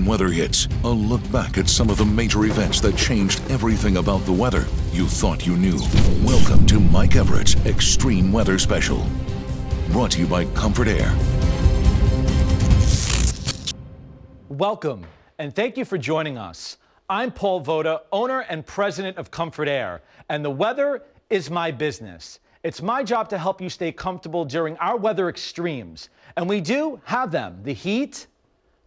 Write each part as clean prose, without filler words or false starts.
weather hits. A look back at some of the major events that changed everything about the weather you thought you knew. Welcome to Mike Everett's Extreme Weather Special. Brought to you by Comfort Air. Welcome, and thank you for joining us. I'm Paul Voda, owner and president of Comfort Air, and the weather is my business. It's my job to help you stay comfortable during our weather extremes, and we do have them: the heat,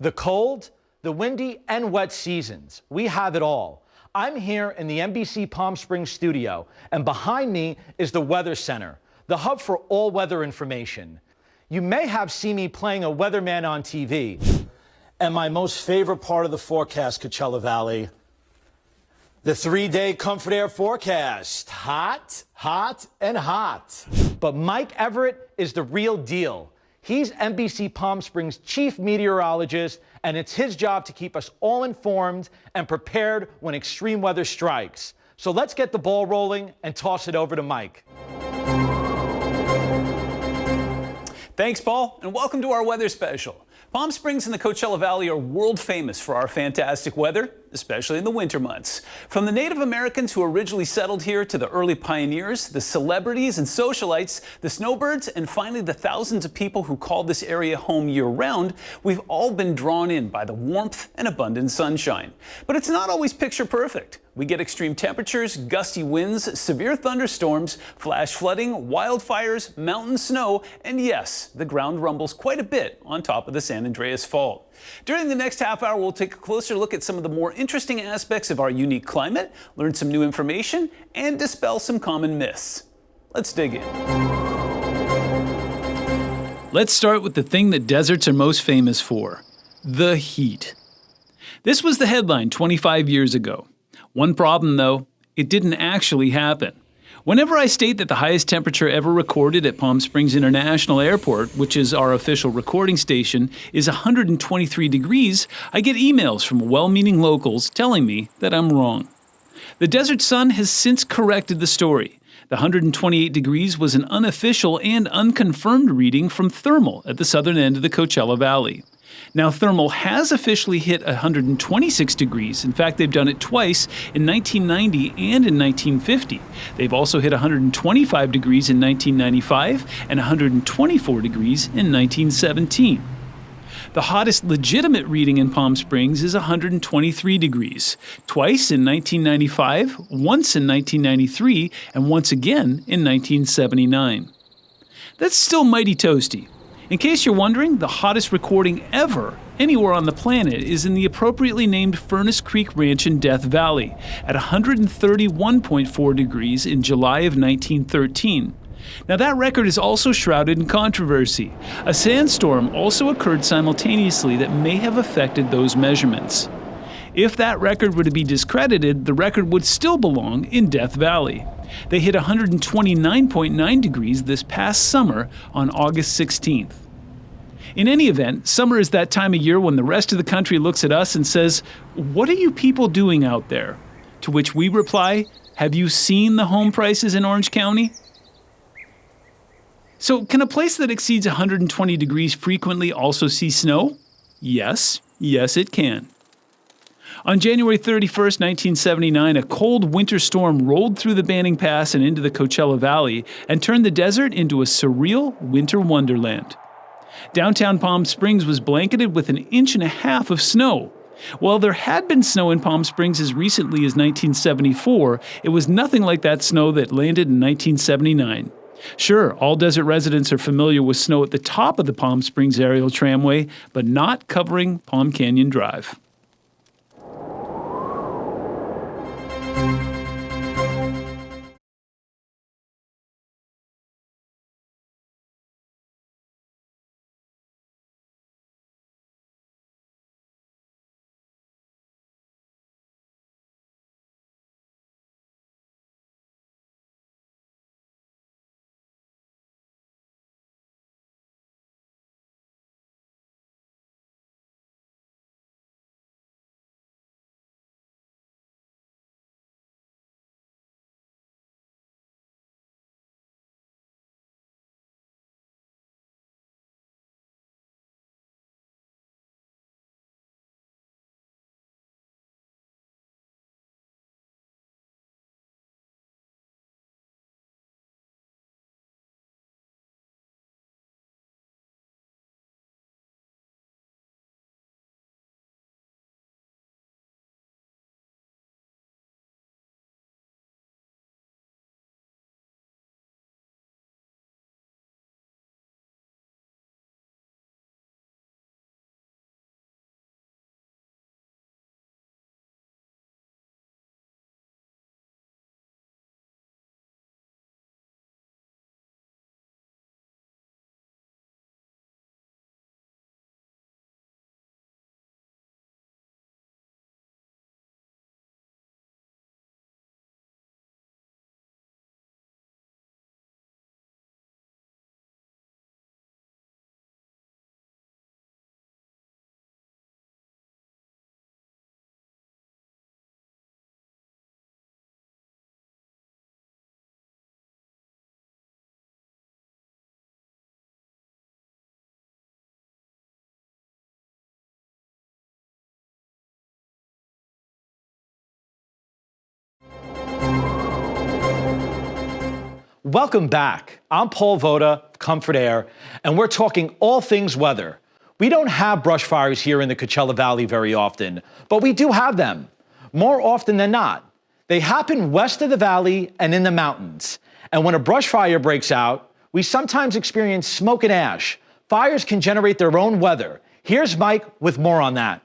the cold, the windy, and wet seasons. We have it all. I'm here in the NBC Palm Springs studio, and behind me is the Weather Center, the hub for all weather information. You may have seen me playing a weatherman on TV. And my most favorite part of the forecast, Coachella Valley, the 3-day Comfort Air forecast. Hot, hot, and hot. But Mike Everett is the real deal. He's NBC Palm Springs chief meteorologist, and it's his job to keep us all informed and prepared when extreme weather strikes. So let's get the ball rolling and toss it over to Mike. Thanks, Paul, and welcome to our weather special. Palm Springs and the Coachella Valley are world famous for our fantastic weather, especially in the winter months. From the Native Americans who originally settled here to the early pioneers, the celebrities and socialites, the snowbirds, and finally the thousands of people who call this area home year-round, we've all been drawn in by the warmth and abundant sunshine. But it's not always picture perfect. We get extreme temperatures, gusty winds, severe thunderstorms, flash flooding, wildfires, mountain snow, and yes, the ground rumbles quite a bit on top of the San Andreas Fault. During the next half hour, we'll take a closer look at some of the more interesting aspects of our unique climate, learn some new information, and dispel some common myths. Let's dig in. Let's start with the thing that deserts are most famous for: the heat. This was the headline 25 years ago. One problem, though, it didn't actually happen. Whenever I state that the highest temperature ever recorded at Palm Springs International Airport, which is our official recording station, is 123 degrees, I get emails from well-meaning locals telling me that I'm wrong. The Desert Sun has since corrected the story. The 128 degrees was an unofficial and unconfirmed reading from Thermal at the southern end of the Coachella Valley. Now, Thermal has officially hit 126 degrees. In fact, they've done it twice, in 1990 and in 1950. They've also hit 125 degrees in 1995 and 124 degrees in 1917. The hottest legitimate reading in Palm Springs is 123 degrees, twice in 1995, once in 1993, and once again in 1979. That's still mighty toasty. In case you're wondering, the hottest recording ever anywhere on the planet is in the appropriately named Furnace Creek Ranch in Death Valley at 131.4 degrees in July of 1913. Now that record is also shrouded in controversy. A sandstorm also occurred simultaneously that may have affected those measurements. If that record were to be discredited, the record would still belong in Death Valley. They hit 129.9 degrees this past summer on August 16th. In any event, summer is that time of year when the rest of the country looks at us and says, "What are you people doing out there?" To which we reply, "Have you seen the home prices in Orange County?" So, can a place that exceeds 120 degrees frequently also see snow? Yes, it can. On January 31st, 1979, a cold winter storm rolled through the Banning Pass and into the Coachella Valley and turned the desert into a surreal winter wonderland. Downtown Palm Springs was blanketed with 1.5 inches of snow. While there had been snow in Palm Springs as recently as 1974, it was nothing like that snow that landed in 1979. Sure, all desert residents are familiar with snow at the top of the Palm Springs Aerial Tramway, but not covering Palm Canyon Drive. Welcome back. I'm Paul Voda, Comfort Air, and we're talking all things weather. We don't have brush fires here in the Coachella Valley very often, but we do have them, more often than not. They happen west of the valley and in the mountains. And when a brush fire breaks out, we sometimes experience smoke and ash. Fires can generate their own weather. Here's Mike with more on that.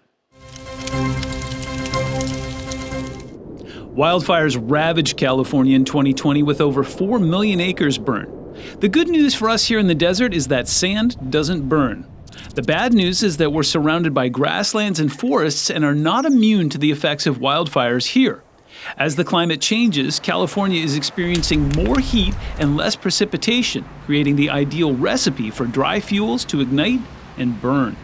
Wildfires ravaged California in 2020 with over 4 million acres burned. The good news for us here in the desert is that sand doesn't burn. The bad news is that we're surrounded by grasslands and forests and are not immune to the effects of wildfires here. As the climate changes, California is experiencing more heat and less precipitation, creating the ideal recipe for dry fuels to ignite and burn.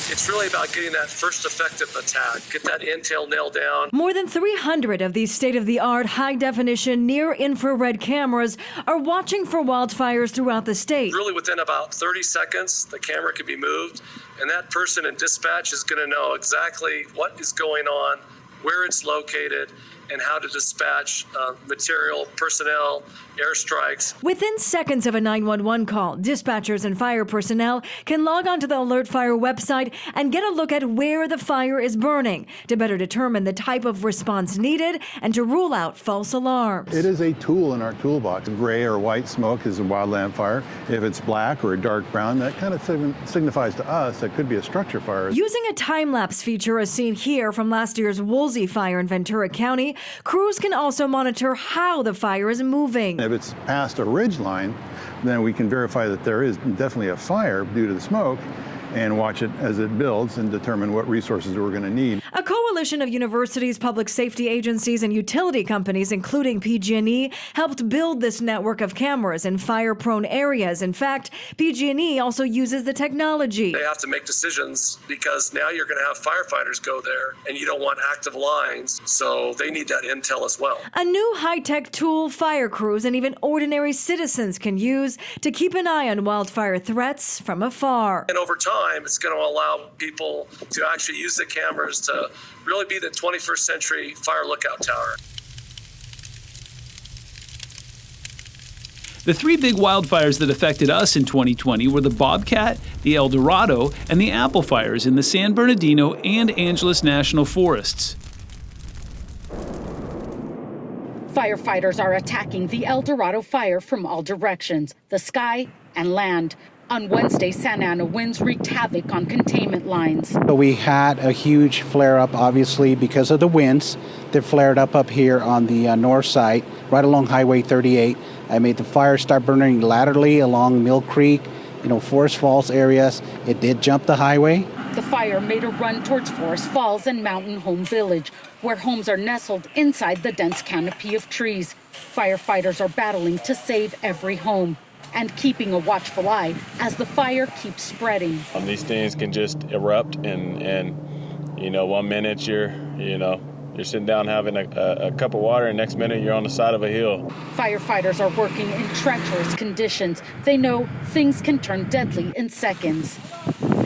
It's really about getting that first effective attack, get that intel nailed down. More than 300 of these state-of-the-art high-definition near-infrared cameras are watching for wildfires throughout the state. Really within about 30 seconds, the camera can be moved, and that person in dispatch is going to know exactly what is going on, where it's located, and how to dispatch material, personnel, airstrikes. Within seconds of a 911 call, dispatchers and fire personnel can log on to the Alert Fire website and get a look at where the fire is burning to better determine the type of response needed and to rule out false alarms. It is a tool in our toolbox. Gray or white smoke is a wildland fire. If it's black or a dark brown, that kind of signifies to us that could be a structure fire. Using a time-lapse feature as seen here from last year's Woolsey fire in Ventura County, crews can also monitor how the fire is moving. If it's past a ridge line, then we can verify that there is definitely a fire due to the smoke and watch it as it builds and determine what resources we're going to need. A coalition of universities, public safety agencies, and utility companies, including PG&E, helped build this network of cameras in fire-prone areas. In fact, PG&E also uses the technology. They have to make decisions because now you're going to have firefighters go there, and you don't want active lines, so they need that intel as well. A new high-tech tool fire crews and even ordinary citizens can use to keep an eye on wildfire threats from afar. And over time, it's going to allow people to actually use the cameras to really be the 21st century fire lookout tower. The three big wildfires that affected us in 2020 were the Bobcat, the El Dorado, and the Apple fires in the San Bernardino and Angeles National Forests. Firefighters are attacking the El Dorado fire from all directions, the sky and land. On Wednesday, Santa Ana winds wreaked havoc on containment lines. So we had a huge flare-up, obviously, because of the winds that flared up here on the north side, right along Highway 38. I made the fire start burning laterally along Mill Creek, Forest Falls areas. It did jump the highway. The fire made a run towards Forest Falls and Mountain Home Village, where homes are nestled inside the dense canopy of trees. Firefighters are battling to save every home and keeping a watchful eye as the fire keeps spreading. These things can just erupt and 1 minute you're sitting down having a cup of water and next minute you're on the side of a hill. Firefighters are working in treacherous conditions. They know things can turn deadly in seconds.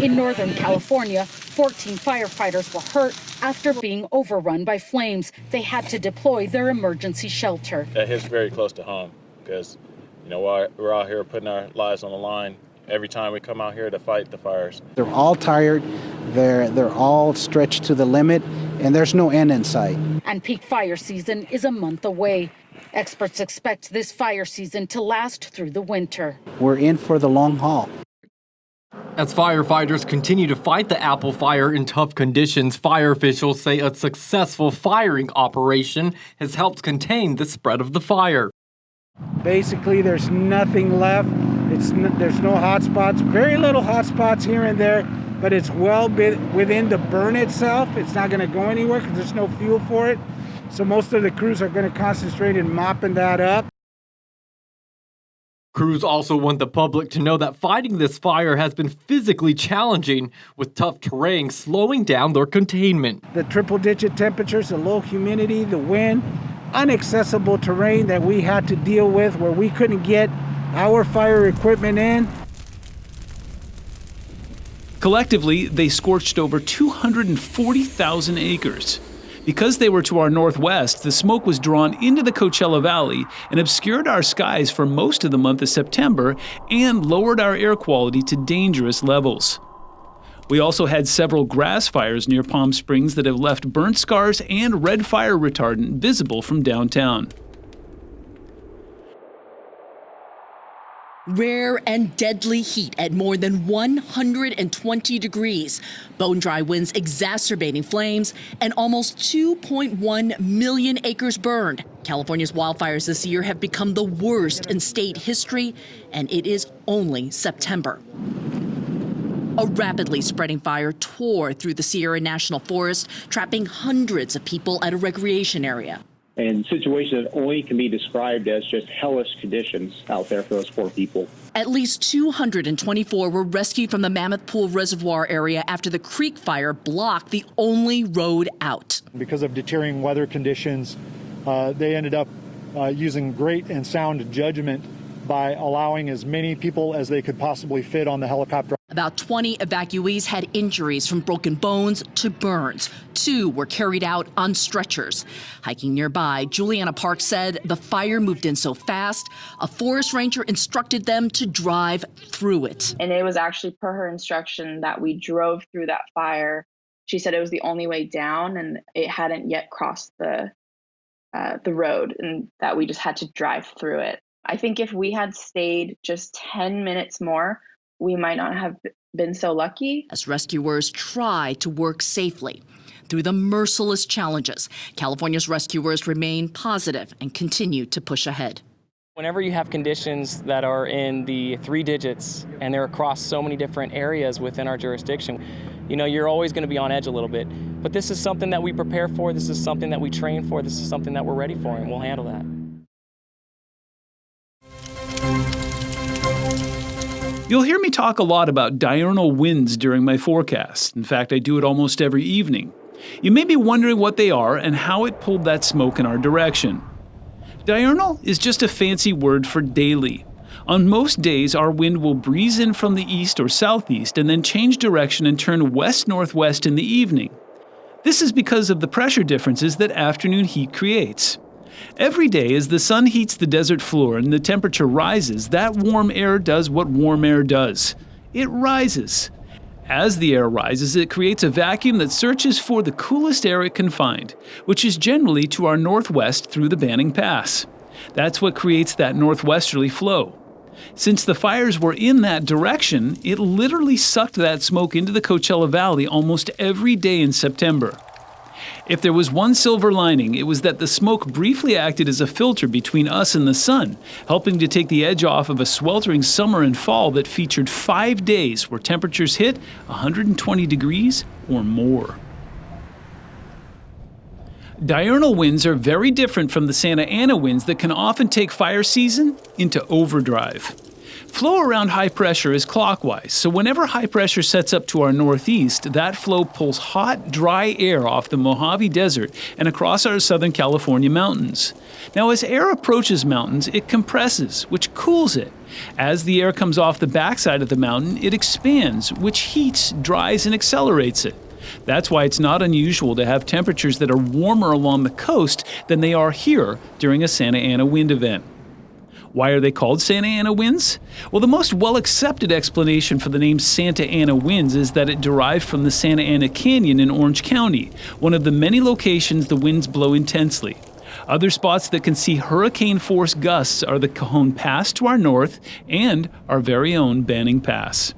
In Northern California, 14 firefighters were hurt after being overrun by flames. They had to deploy their emergency shelter. That hits very close to home because we're out here putting our lives on the line every time we come out here to fight the fires. They're all tired, they're all stretched to the limit, and there's no end in sight. And peak fire season is a month away. Experts expect this fire season to last through the winter. We're in for the long haul. As firefighters continue to fight the Apple fire in tough conditions, fire officials say a successful firing operation has helped contain the spread of the fire. Basically, there's nothing left. There's no hot spots, very little hot spots here and there, but it's well within the burn itself. It's not going to go anywhere because there's no fuel for it. So most of the crews are going to concentrate in mopping that up. Crews also want the public to know that fighting this fire has been physically challenging, with tough terrain slowing down their containment. The triple-digit temperatures, the low humidity, the wind, inaccessible terrain that we had to deal with where we couldn't get our fire equipment in. Collectively, they scorched over 240,000 acres. Because they were to our northwest, the smoke was drawn into the Coachella Valley and obscured our skies for most of the month of September and lowered our air quality to dangerous levels. We also had several grass fires near Palm Springs that have left burnt scars and red fire retardant visible from downtown. Rare and deadly heat at more than 120 degrees, bone-dry winds exacerbating flames, and almost 2.1 million acres burned. California's wildfires this year have become the worst in state history, and it is only September. A rapidly spreading fire tore through the Sierra National Forest, trapping hundreds of people at a recreation area. And situations that only can be described as just hellish conditions out there for those poor people. At least 224 were rescued from the Mammoth Pool Reservoir area after the creek fire blocked the only road out. Because of deteriorating weather conditions, they ended up using great and sound judgment by allowing as many people as they could possibly fit on the helicopter. About 20 evacuees had injuries from broken bones to burns. 2 were carried out on stretchers. Hiking nearby, Juliana Park said the fire moved in so fast, a forest ranger instructed them to drive through it. And it was actually per her instruction that we drove through that fire. She said it was the only way down and it hadn't yet crossed the road and that we just had to drive through it. I think if we had stayed just 10 minutes more, we might not have been so lucky. As rescuers try to work safely through the merciless challenges, California's rescuers remain positive and continue to push ahead. Whenever you have conditions that are in the 3 digits and they're across so many different areas within our jurisdiction, you're always going to be on edge a little bit. But this is something that we prepare for, this is something that we train for, this is something that we're ready for, and we'll handle that. You'll hear me talk a lot about diurnal winds during my forecast. In fact, I do it almost every evening. You may be wondering what they are and how it pulled that smoke in our direction. Diurnal is just a fancy word for daily. On most days, our wind will breeze in from the east or southeast and then change direction and turn west-northwest in the evening. This is because of the pressure differences that afternoon heat creates. Every day, as the sun heats the desert floor and the temperature rises, that warm air does what warm air does. It rises. As the air rises, it creates a vacuum that searches for the coolest air it can find, which is generally to our northwest through the Banning Pass. That's what creates that northwesterly flow. Since the fires were in that direction, it literally sucked that smoke into the Coachella Valley almost every day in September. If there was one silver lining, it was that the smoke briefly acted as a filter between us and the sun, helping to take the edge off of a sweltering summer and fall that featured 5 days where temperatures hit 120 degrees or more. Diurnal winds are very different from the Santa Ana winds that can often take fire season into overdrive. Flow around high pressure is clockwise, so whenever high pressure sets up to our northeast, that flow pulls hot, dry air off the Mojave Desert and across our Southern California mountains. Now, as air approaches mountains, it compresses, which cools it. As the air comes off the backside of the mountain, it expands, which heats, dries, and accelerates it. That's why it's not unusual to have temperatures that are warmer along the coast than they are here during a Santa Ana wind event. Why are they called Santa Ana winds? Well, the most well-accepted explanation for the name Santa Ana winds is that it derived from the Santa Ana Canyon in Orange County, one of the many locations the winds blow intensely. Other spots that can see hurricane-force gusts are the Cajon Pass to our north and our very own Banning Pass.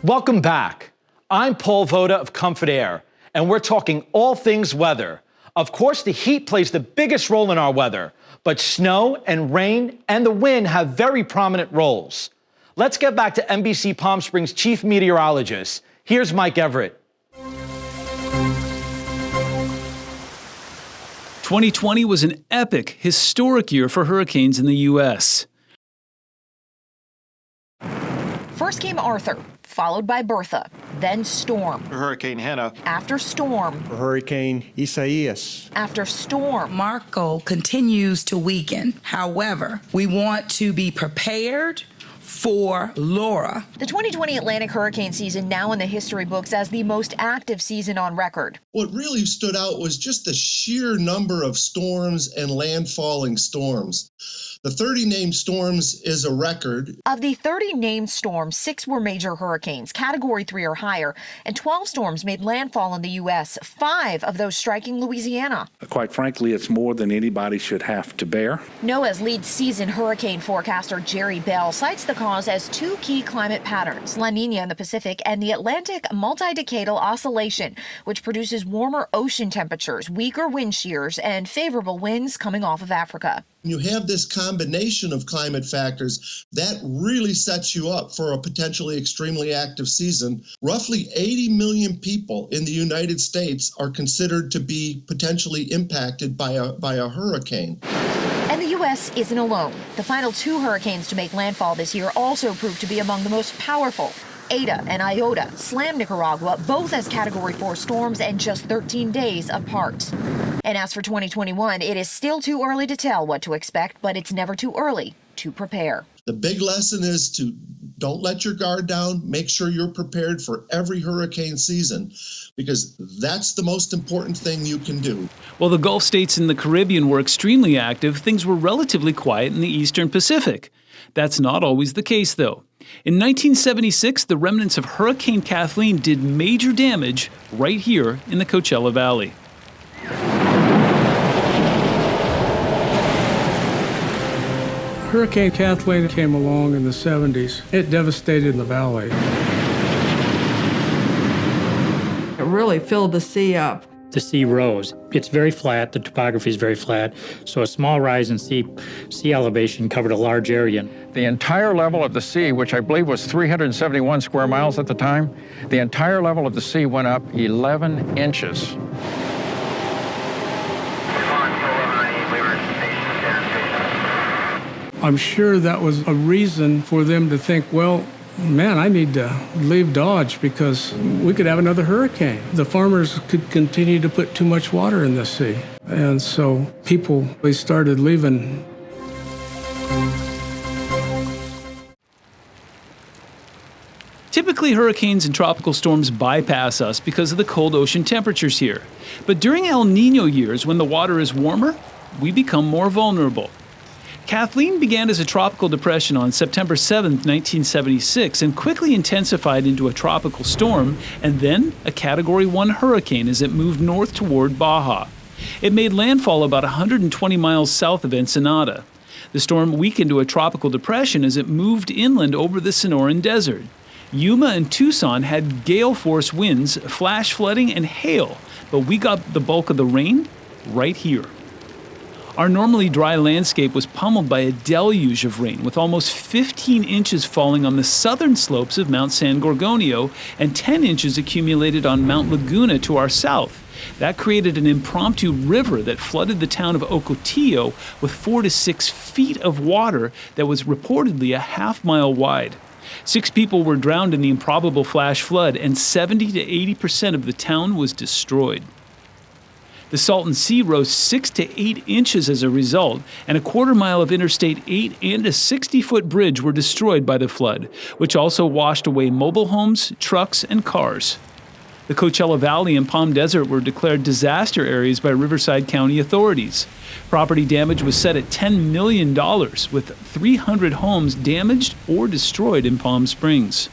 Welcome back. I'm Paul Voda of Comfort Air, and we're talking all things weather. Of course, the heat plays the biggest role in our weather, but snow and rain and the wind have very prominent roles. Let's get back to NBC Palm Springs chief meteorologist. Here's Mike Everett. 2020 was an epic, historic year for hurricanes in the U.S. First came Arthur, followed by Bertha, then Storm. Hurricane Hanna. After Storm. Hurricane Isaias. After Storm. Marco continues to weaken. However, we want to be prepared for Laura. The 2020 Atlantic hurricane season now in the history books as the most active season on record. What really stood out was just the sheer number of storms and landfalling storms. The 30 named storms is a record. Of the 30 named storms, 6 were major hurricanes, Category 3 or higher, and 12 storms made landfall in the U.S., 5 of those striking Louisiana. Quite frankly, it's more than anybody should have to bear. NOAA's lead season hurricane forecaster Jerry Bell cites the cause as 2 key climate patterns, La Nina in the Pacific and the Atlantic multi-decadal oscillation, which produces warmer ocean temperatures, weaker wind shears, and favorable winds coming off of Africa. You have this combination of climate factors that really sets you up for a potentially extremely active season. Roughly 80 million people in the United States are considered to be potentially impacted by a hurricane. And the U.S. isn't alone. The final 2 hurricanes to make landfall this year also proved to be among the most powerful. Eta and Iota slammed Nicaragua, both as Category 4 storms and just 13 days apart. And as for 2021, it is still too early to tell what to expect, but it's never too early to prepare. The big lesson is to don't let your guard down. Make sure you're prepared for every hurricane season, because that's the most important thing you can do. While the Gulf states and the Caribbean were extremely active, things were relatively quiet in the Eastern Pacific. That's not always the case, though. In 1976, the remnants of Hurricane Kathleen did major damage right here in the Coachella Valley. Hurricane Kathleen came along in the 70s. It devastated the valley. It really filled the sea up. The sea rose. It's very flat, the topography is very flat, so a small rise in sea elevation covered a large area. The entire level of the sea, which I believe was 371 square miles at the time, the entire level of the sea went up 11 inches. I'm sure that was a reason for them to think, well, man, I need to leave Dodge because we could have another hurricane. The farmers could continue to put too much water in the sea. And so they started leaving. Typically, hurricanes and tropical storms bypass us because of the cold ocean temperatures here. But during El Niño years, when the water is warmer, we become more vulnerable. Kathleen began as a tropical depression on September 7, 1976, and quickly intensified into a tropical storm, and then a Category 1 hurricane as it moved north toward Baja. It made landfall about 120 miles south of Ensenada. The storm weakened to a tropical depression as it moved inland over the Sonoran Desert. Yuma and Tucson had gale-force winds, flash flooding, and hail, but we got the bulk of the rain right here. Our normally dry landscape was pummeled by a deluge of rain, with almost 15 inches falling on the southern slopes of Mount San Gorgonio and 10 inches accumulated on Mount Laguna to our south. That created an impromptu river that flooded the town of Ocotillo with 4 to 6 feet of water that was reportedly a half-mile wide. 6 people were drowned in the improbable flash flood, and 70 to 80% of the town was destroyed. The Salton Sea rose 6 to 8 inches as a result, and a quarter-mile of Interstate 8 and a 60-foot bridge were destroyed by the flood, which also washed away mobile homes, trucks, and cars. The Coachella Valley and Palm Desert were declared disaster areas by Riverside County authorities. Property damage was set at $10 million, with 300 homes damaged or destroyed in Palm Springs.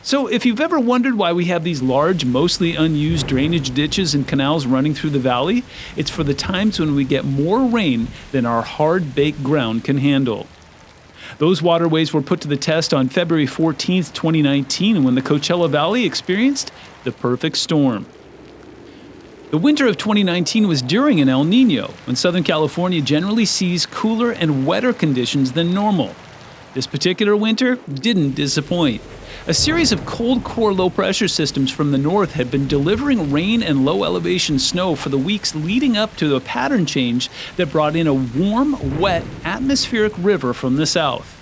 So if you've ever wondered why we have these large, mostly unused drainage ditches and canals running through the valley, it's for the times when we get more rain than our hard-baked ground can handle. Those waterways were put to the test on February 14, 2019, when the Coachella Valley experienced the perfect storm. The winter of 2019 was during an El Niño, when Southern California generally sees cooler and wetter conditions than normal. This particular winter didn't disappoint. A series of cold core low-pressure systems from the north had been delivering rain and low-elevation snow for the weeks leading up to a pattern change that brought in a warm, wet, atmospheric river from the south.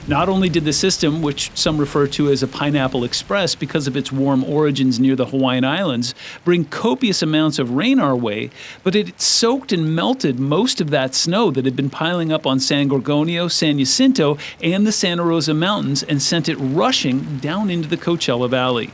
Not only did the system, which some refer to as a Pineapple Express because of its warm origins near the Hawaiian Islands, bring copious amounts of rain our way, but it soaked and melted most of that snow that had been piling up on San Gorgonio, San Jacinto, and the Santa Rosa Mountains and sent it rushing down into the Coachella Valley.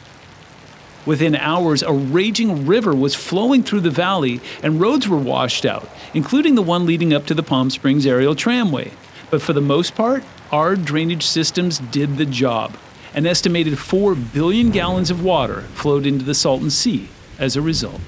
Within hours, a raging river was flowing through the valley and roads were washed out, including the one leading up to the Palm Springs aerial tramway. But for the most part, our drainage systems did the job. An estimated 4 billion gallons of water flowed into the Salton Sea as a result.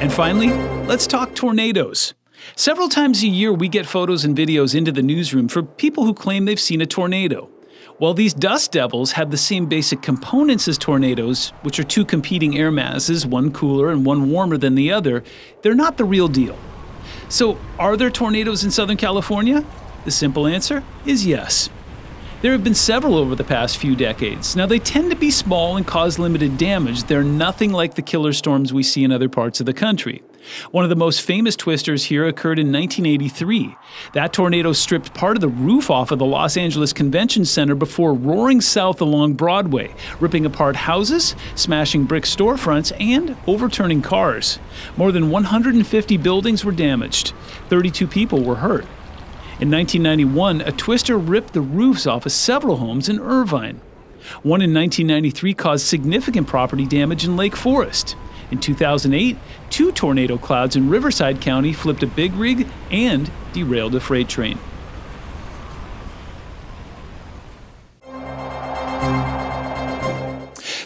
And finally, let's talk tornadoes. Several times a year, we get photos and videos into the newsroom for people who claim they've seen a tornado. While these dust devils have the same basic components as tornadoes, which are two competing air masses, one cooler and one warmer than the other, they're not the real deal. So, are there tornadoes in Southern California? The simple answer is yes. There have been several over the past few decades. Now, they tend to be small and cause limited damage. They're nothing like the killer storms we see in other parts of the country. One of the most famous twisters here occurred in 1983. That tornado stripped part of the roof off of the Los Angeles Convention Center before roaring south along Broadway, ripping apart houses, smashing brick storefronts, and overturning cars. More than 150 buildings were damaged. 32 people were hurt. In 1991, a twister ripped the roofs off of several homes in Irvine. One in 1993 caused significant property damage in Lake Forest. In 2008, two tornado clouds in Riverside County flipped a big rig and derailed a freight train.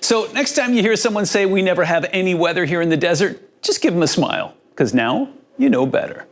So next time you hear someone say we never have any weather here in the desert, just give them a smile, because now you know better.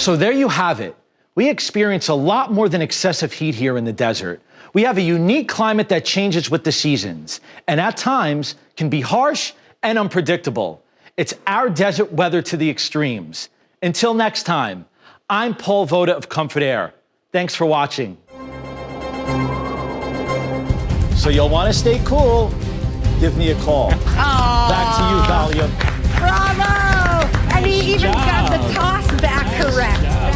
So there you have it. We experience a lot more than excessive heat here in the desert. We have a unique climate that changes with the seasons, and at times can be harsh and unpredictable. It's our desert weather to the extremes. Until next time, I'm Paul Voda of Comfort Air. Thanks for watching. So you'll want to stay cool. Give me a call. Back to you, Valia. Bravo! And he even got the toss back correct.